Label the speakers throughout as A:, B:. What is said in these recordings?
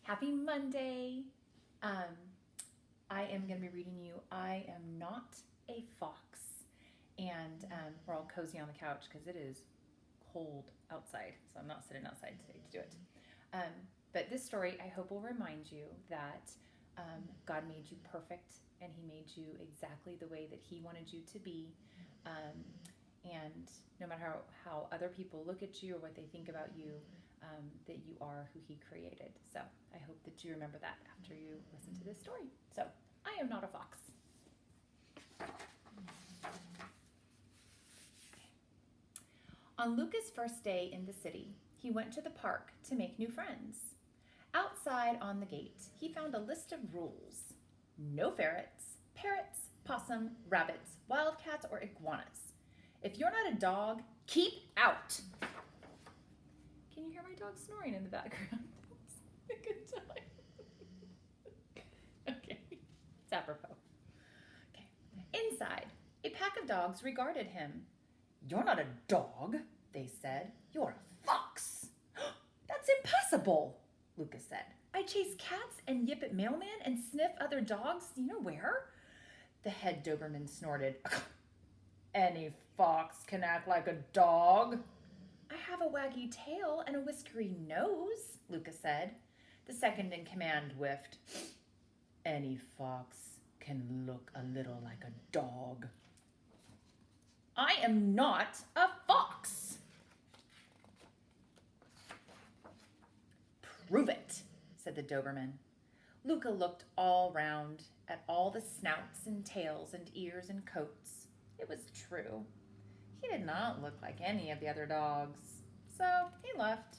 A: Happy Monday. I am going to be reading you I Am Not a Fox. And we're all cozy on the couch because it is cold outside. So I'm not sitting outside today to do it. But this story, I hope, will remind you that God made you perfect and He made you exactly the way that He wanted you to be. And no matter how other people look at you or what they think about you, that you are who He created. So I hope that you remember that after you listen to this story. So I am not a fox. On Luca's first day in the city, he went to the park to make new friends. Outside on the gate, he found a list of rules. No ferrets, parrots, possum, rabbits, wildcats, or iguanas. If you're not a dog, keep out. Can you hear my dog snoring in the background? It's a good time. Okay, it's apropos. Okay, inside, a pack of dogs regarded him. You're not a dog, they said. You're a fox. That's impossible, Lucas said. I chase cats and yip at mailmen and sniff other dogs, you know where? The head Doberman snorted. Any fox can act like a dog. I have a waggy tail and a whiskery nose, Lucas said. The second in command whiffed. Any fox can look a little like a dog. I am not a fox. Prove it, said the Doberman. Luca looked all round at all the snouts and tails and ears and coats. It was true. He did not look like any of the other dogs, so he left.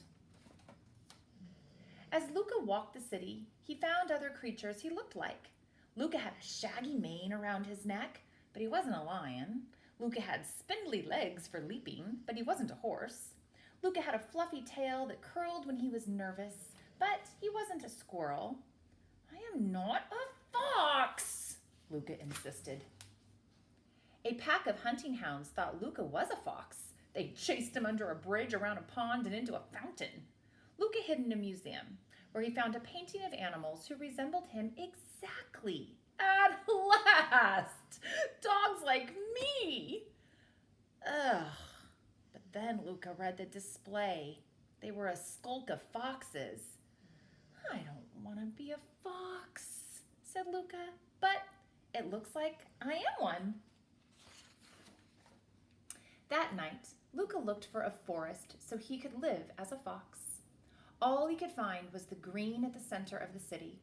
A: As Luca walked the city, he found other creatures he looked like. Luca had a shaggy mane around his neck, but he wasn't a lion. Luca had spindly legs for leaping, but he wasn't a horse. Luca had a fluffy tail that curled when he was nervous, but he wasn't a squirrel. I am not a fox, Luca insisted. A pack of hunting hounds thought Luca was a fox. They chased him under a bridge, around a pond, and into a fountain. Luca hid in a museum, where he found a painting of animals who resembled him exactly. At last! Dogs like me! Ugh. But then Luca read the display. They were a skulk of foxes. I don't want to be a fox, said Luca, but it looks like I am one. That night, Luca looked for a forest so he could live as a fox. All he could find was the green at the center of the city.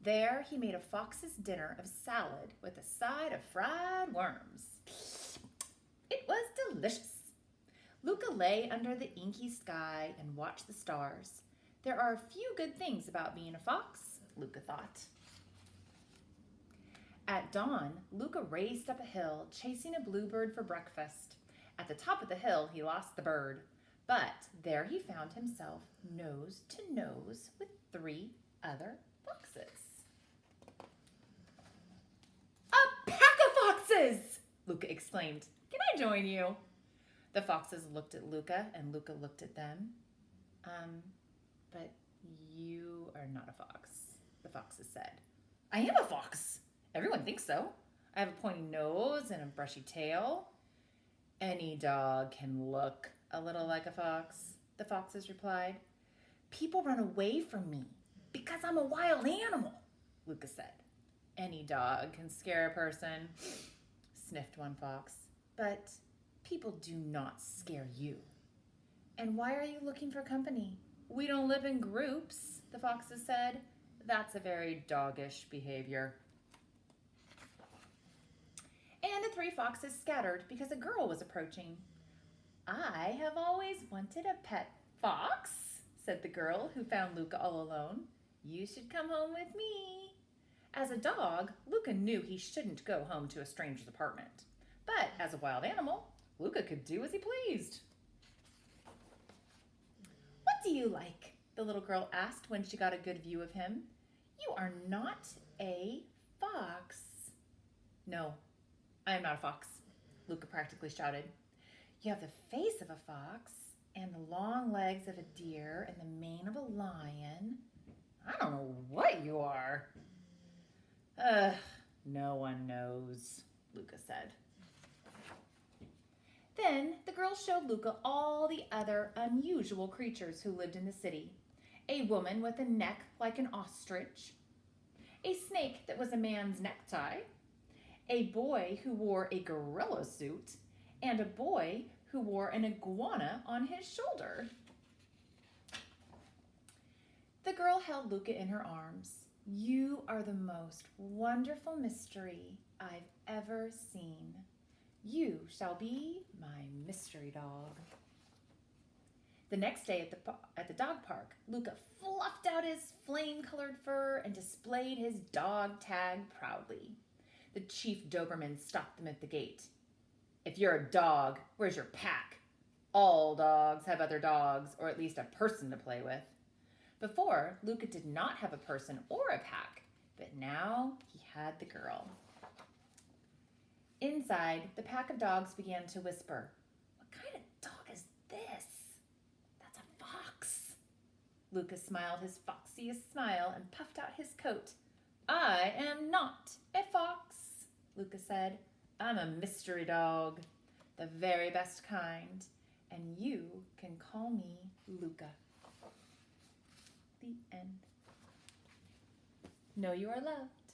A: There he made a fox's dinner of salad with a side of fried worms. It was delicious. Luca lay under the inky sky and watched the stars. There are a few good things about being a fox, Luca thought. At dawn, Luca raced up a hill, chasing a bluebird for breakfast. At the top of the hill, he lost the bird, but there he found himself nose to nose with 3 other foxes. A pack of foxes! Luca exclaimed. Can I join you? The foxes looked at Luca, and Luca looked at them. But you are not a fox, the foxes said. I am a fox. Everyone thinks so. I have a pointy nose and a brushy tail. Any dog can look a little like a fox, the foxes replied. People run away from me because I'm a wild animal, Luca said. Any dog can scare a person, sniffed one fox, but people do not scare you. And why are you looking for company? We don't live in groups, the foxes said. That's a very doggish behavior. And the 3 foxes scattered because a girl was approaching. I have always wanted a pet fox, said the girl who found Luca all alone. You should come home with me. As a dog, Luca knew he shouldn't go home to a stranger's apartment. But as a wild animal, Luca could do as he pleased. What do you like? The little girl asked when she got a good view of him. You are not a fox. No, I am not a fox, Luca practically shouted. You have the face of a fox and the long legs of a deer and the mane of a lion. I don't know No one knows, Luca said. Then the girls showed Luca all the other unusual creatures who lived in the city. A woman with a neck like an ostrich, a snake that was a man's necktie, a boy who wore a gorilla suit, and a boy who wore an iguana on his shoulder. The girl held Luca in her arms. You are the most wonderful mystery I've ever seen. You shall be my mystery dog. The next day at the dog park, Luca fluffed out his flame-colored fur and displayed his dog tag proudly. The chief Doberman stopped them at the gate. If you're a dog, where's your pack? All dogs have other dogs, or at least a person to play with. Before, Luca did not have a person or a pack, but now he had the girl. Inside, the pack of dogs began to whisper, "What kind of dog is this?" "That's a fox." Luca smiled his foxiest smile and puffed out his coat. "I am not a fox," Luca said. "I'm a mystery dog, the very best kind, and you can call me Luca." The end. Know you are loved.